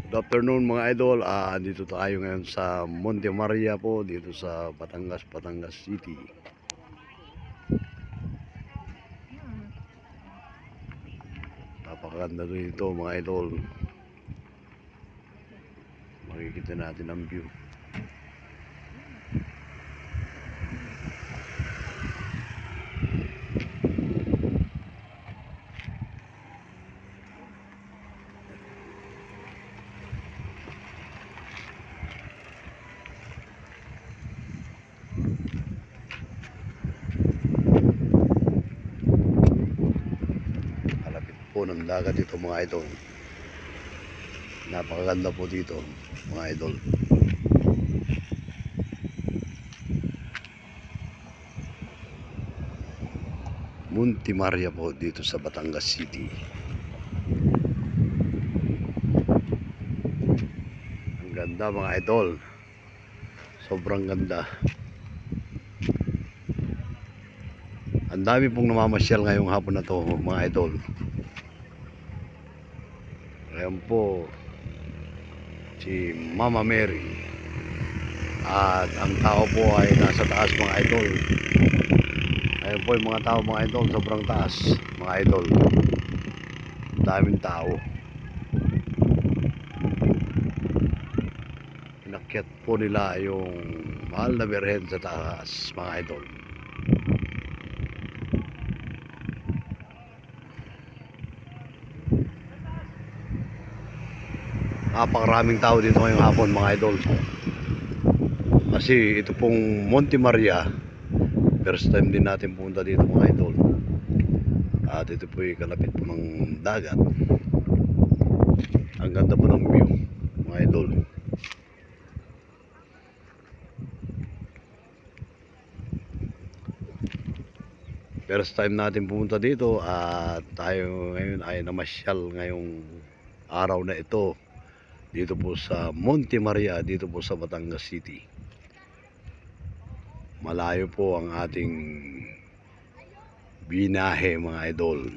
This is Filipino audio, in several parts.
Good afternoon mga idol. Dito tayo ngayon sa Monte Maria po, dito sa Batangas City. Napakaganda dito mga idol. Makikita natin ang view. Po ng dagat dito mga idol. Napakaganda po dito mga idol. Monte Maria po dito sa Batangas City. Ang ganda mga idol. Sobrang ganda. Ang dami pong namamasyal ngayong hapon na to mga idol. Ayan po si Mama Mary at ang tao po ay nasa taas mga idol. Ayan po yung mga tao mga idol, sobrang taas mga idol, daming tao. Inakyat po nila yung mahal na Birhen sa taas mga idol. Napakaraming tao dito ngayong hapon mga idol. Kasi ito pong Monte Maria, first time din natin pumunta dito mga idol. At ito po yung kalapit po ng dagat. Ang ganda po ng view mga idol. First time natin pumunta dito at tayo ngayon ay namasyal ngayong araw na ito dito po sa Monte Maria, dito po sa Batangas City. Malayo po ang ating binahe mga idol.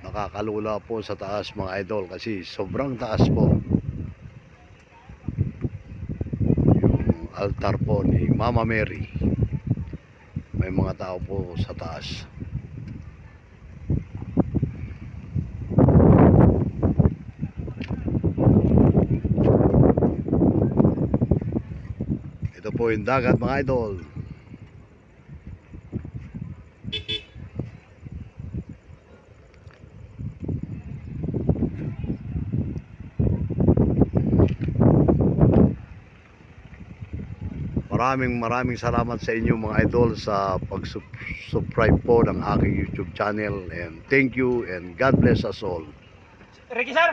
Nakakalula po sa taas mga idol kasi sobrang taas po. Altar po ni Mama Mary, may mga tao po sa taas. Ito po yung dagat mga idol. Maraming salamat sa inyo mga idol sa pag-subscribe po ng aking YouTube channel, and thank you and God bless us all. Ricky sir!